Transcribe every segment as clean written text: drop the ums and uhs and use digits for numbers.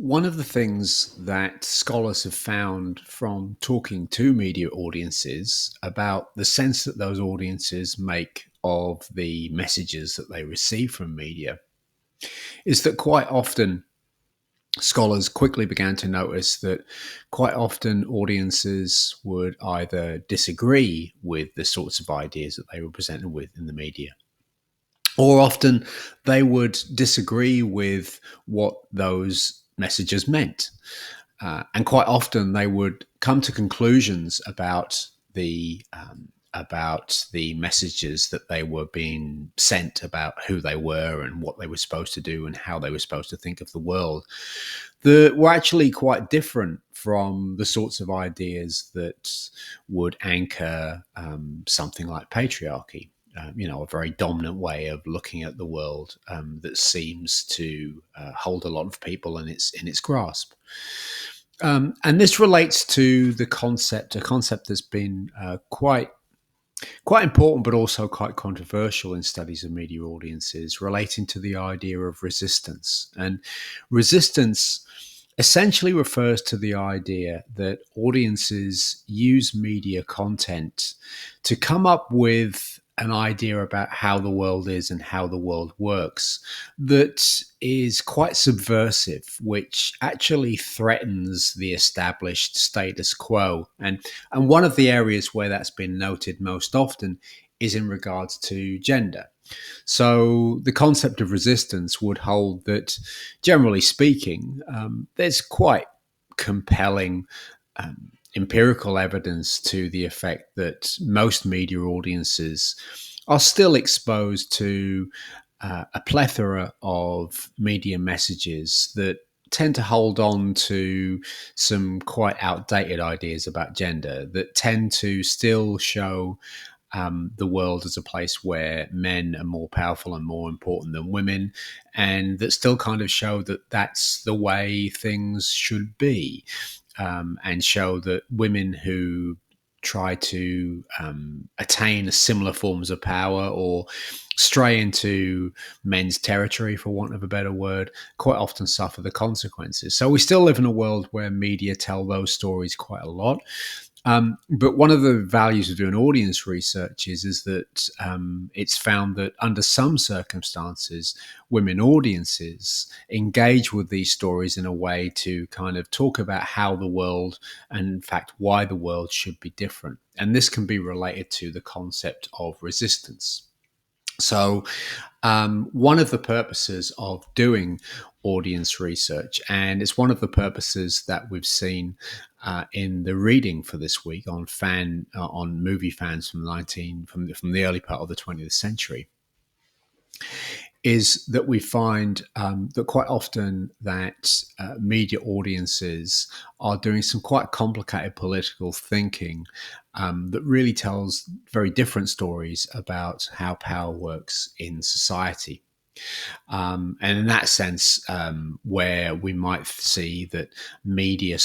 One of the things that scholars have found from talking to media audiences about the sense that those audiences make of the messages that they receive from media is that quite often scholars quickly began to notice that quite often audiences would either disagree with the sorts of ideas that they were presented with in the media, or often they would disagree with what those messages meant. And quite often they would come to conclusions about the messages that they were being sent about who they were and what they were supposed to do and how they were supposed to think of the world that were actually quite different from the sorts of ideas that would anchor something like patriarchy. A very dominant way of looking at the world that seems to hold a lot of people in its grasp. And this relates to a concept that's been quite important, but also quite controversial in studies of media audiences, relating to the idea of resistance. And resistance essentially refers to the idea that audiences use media content to come up with an idea about how the world is and how the world works that is quite subversive, which actually threatens the established status quo. And one of the areas where that's been noted most often is in regards to gender. So the concept of resistance would hold that, generally speaking, there's quite compelling empirical evidence to the effect that most media audiences are still exposed to a plethora of media messages that tend to hold on to some quite outdated ideas about gender, that tend to still show the world as a place where men are more powerful and more important than women, and that still kind of show that that's the way things should be, and show that women who try to attain similar forms of power or stray into men's territory, for want of a better word, quite often suffer the consequences. So we still live in a world where media tell those stories quite a lot. But one of the values of doing audience research is that it's found that under some circumstances, women audiences engage with these stories in a way to kind of talk about how the world, and in fact, why the world should be different. And this can be related to the concept of resistance. So, one of the purposes of doing audience research, and it's one of the purposes that we've seen in the reading for this week on movie fans from the early part of the 20th century, is that we find that quite often that media audiences are doing some quite complicated political thinking that really tells very different stories about how power works in society. And in that sense, where we might see that media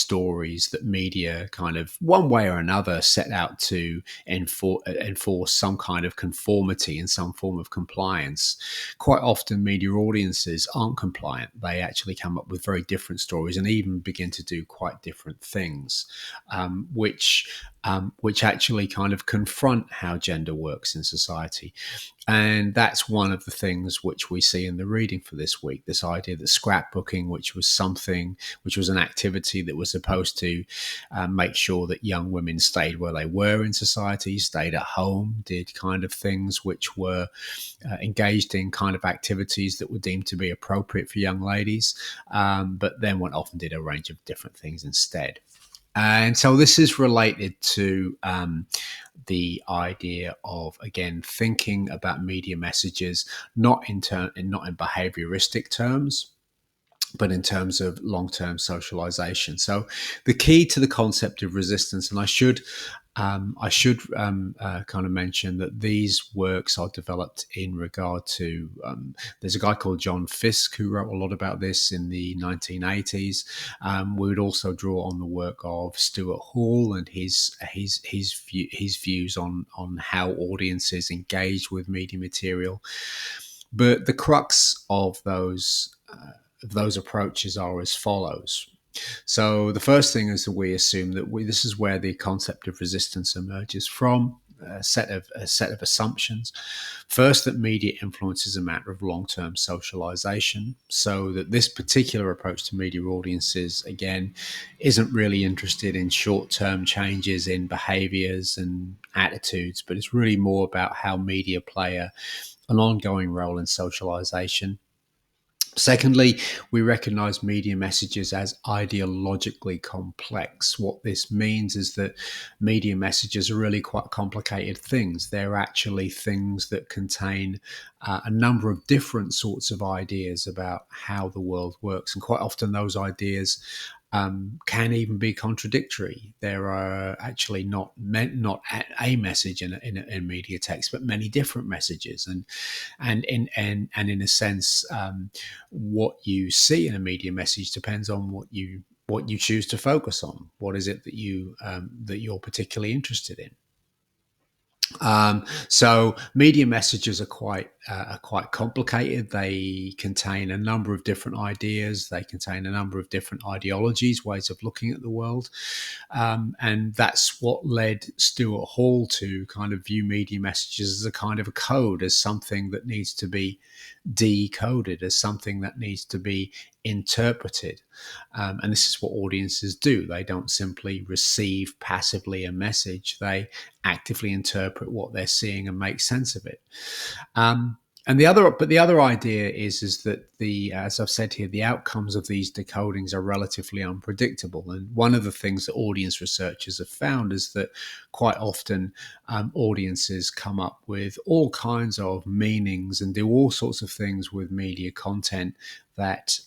kind of one way or another set out to enforce some kind of conformity and some form of compliance, quite often media audiences aren't compliant. They actually come up with very different stories and even begin to do quite different things, which actually kind of confront how gender works in society. And that's one of the things which we see in the reading for this week, this idea that scrapbooking, which was an activity that was supposed to make sure that young women stayed where they were in society, stayed at home, did kind of things which were engaged in kind of activities that were deemed to be appropriate for young ladies, but then went off and did a range of different things instead. And so this is related to the idea of, again, thinking about media messages not in behavioristic terms, but in terms of long-term socialization. So the key to the concept of resistance, and I should kind of mention that these works are developed in regard to, there's a guy called John Fiske who wrote a lot about this in the 1980s. We would also draw on the work of Stuart Hall and his views on how audiences engage with media material. But the crux of of those approaches are as follows. So the first thing is that we assume that this is where the concept of resistance emerges from. A set of assumptions. First, that media influence is a matter of long-term socialization, so that this particular approach to media audiences, again, isn't really interested in short-term changes in behaviors and attitudes, but it's really more about how media play an ongoing role in socialization. Secondly, we recognize media messages as ideologically complex. What this means is that media messages are really quite complicated things. They're actually things that contain a number of different sorts of ideas about how the world works. And quite often, those ideas can even be contradictory. There are actually not a message in media text, but many different messages, and in a sense, what you see in a media message depends on what you choose to focus on. What is it that you're particularly interested in? So media messages are quite complicated. They contain a number of different ideas. They contain a number of different ideologies, ways of looking at the world, and that's what led Stuart Hall to kind of view media messages as a kind of a code, as something that needs to be decoded, as something that needs to be interpreted. And this is what audiences do. They don't simply receive passively a message, they actively interpret what they're seeing and make sense of it. Um, but the other idea is that as I've said here, the outcomes of these decodings are relatively unpredictable. And one of the things that audience researchers have found is that quite often audiences come up with all kinds of meanings and do all sorts of things with media content that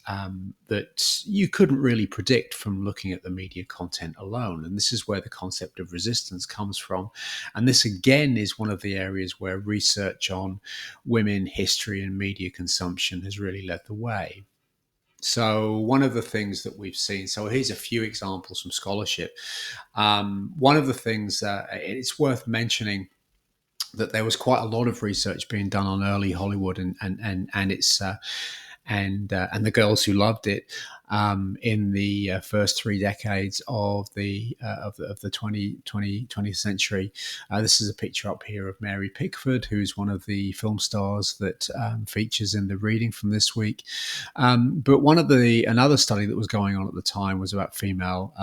you couldn't really predict from looking at the media content alone. And this is where the concept of resistance comes from. And this again is one of the areas where research on women, history, and media consumption has really led the way. So one of the things that we've seen, so here's a few examples from scholarship. One of the things it's worth mentioning that there was quite a lot of research being done on early Hollywood and its and the girls who loved it in the first 3 decades of the 20th century. This is a picture up here of Mary Pickford, who's one of the film stars that features in the reading from this week. But another study that was going on at the time was about female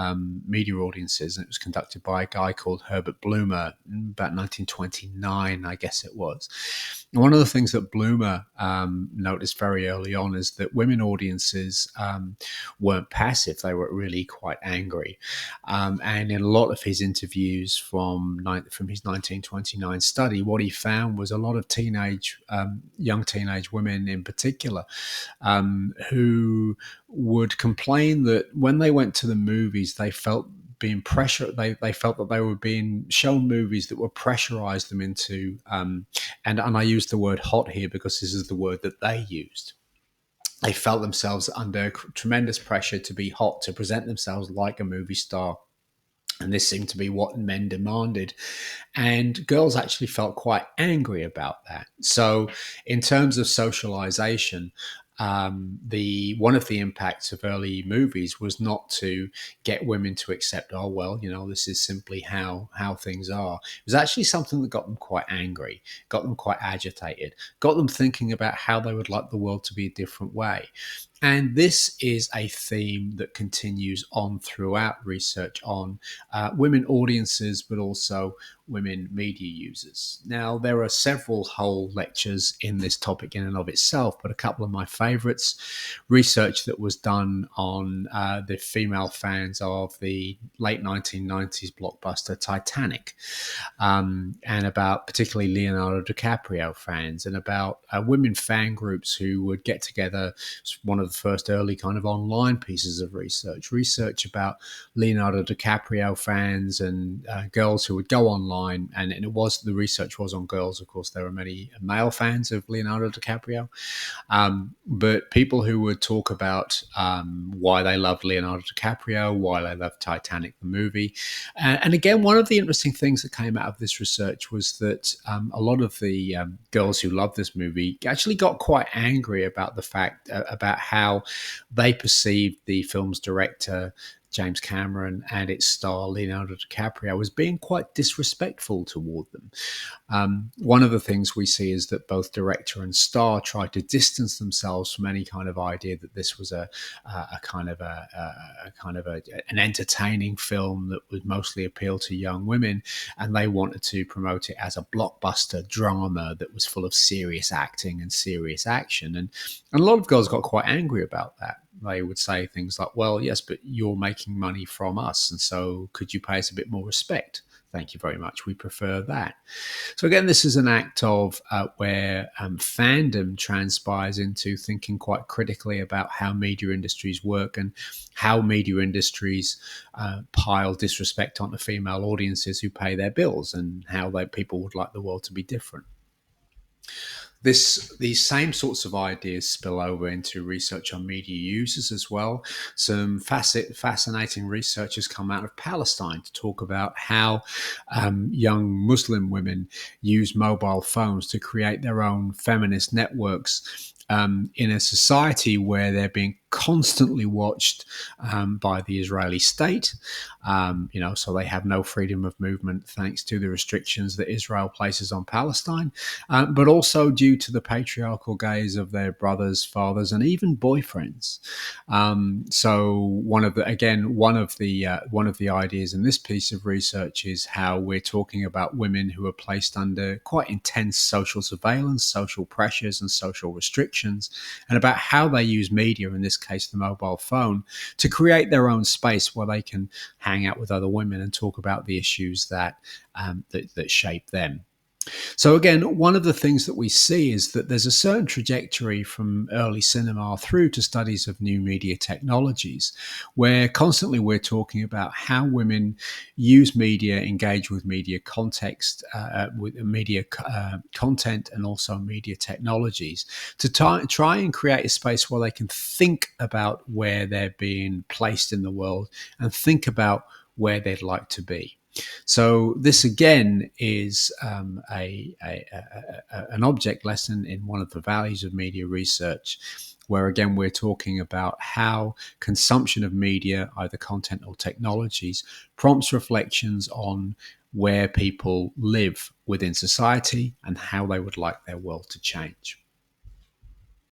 media audiences, and it was conducted by a guy called Herbert Blumer about 1929, I guess it was. And one of the things that Blumer noticed very early on is that women audiences weren't passive; they were really quite angry. And in a lot of his interviews from his 1929 study, what he found was a lot of young teenage women in particular, who would complain that when they went to the movies, they felt being pressured. They felt that they were being shown movies that were pressurized them into, and I use the word hot here because this is the word that they used. They felt themselves under tremendous pressure to be hot, to present themselves like a movie star. And this seemed to be what men demanded. And girls actually felt quite angry about that. So, in terms of socialization, the one of the impacts of early movies was not to get women to accept, oh well, this is simply how things are. It was actually something that got them quite angry, got them quite agitated, got them thinking about how they would like the world to be a different way. And this is a theme that continues on throughout research on women audiences, but also women media users. Now, there are several whole lectures in this topic in and of itself, but a couple of my favorites: research that was done on the female fans of the late 1990s blockbuster Titanic, and about particularly Leonardo DiCaprio fans, and about women fan groups who would get together. It's one of the first early kind of online pieces of research about Leonardo DiCaprio fans and girls who would go online, and the research was on girls. Of course, there are many male fans of Leonardo DiCaprio, but people who would talk about why they loved Leonardo DiCaprio, why they loved Titanic the movie. And again, one of the interesting things that came out of this research was that a lot of the girls who loved this movie actually got quite angry about the fact about how they perceived the film's director, James Cameron, and its star, Leonardo DiCaprio, as being quite disrespectful toward them. One of the things we see is that both director and star tried to distance themselves from any kind of idea that this was a kind of an entertaining film that would mostly appeal to young women, and they wanted to promote it as a blockbuster drama that was full of serious acting and serious action. And a lot of girls got quite angry about that. They would say things like, well, yes, but you're making money from us, and so could you pay us a bit more respect? Thank you very much. We prefer that. So again, this is an act of where fandom transpires into thinking quite critically about how media industries work and how media industries pile disrespect onto female audiences who pay their bills, and how people would like the world to be different. These same sorts of ideas spill over into research on media users as well. Some fascinating research has come out of Palestine to talk about how young Muslim women use mobile phones to create their own feminist networks in a society where they're being constantly watched by the Israeli state. So they have no freedom of movement thanks to the restrictions that Israel places on Palestine, but also due to the patriarchal gaze of their brothers, fathers, and even boyfriends. So one of the ideas in this piece of research is how we're talking about women who are placed under quite intense social surveillance, social pressures, and social restrictions, and about how they use media, in this case the mobile phone, to create their own space where they can hang out with other women and talk about the issues that shape them. So again, one of the things that we see is that there's a certain trajectory from early cinema through to studies of new media technologies, where constantly we're talking about how women use media, engage with media context, with media content, and also media technologies to try and create a space where they can think about where they're being placed in the world and think about where they'd like to be. So this again is an object lesson in one of the values of media research, where again we're talking about how consumption of media, either content or technologies, prompts reflections on where people live within society and how they would like their world to change.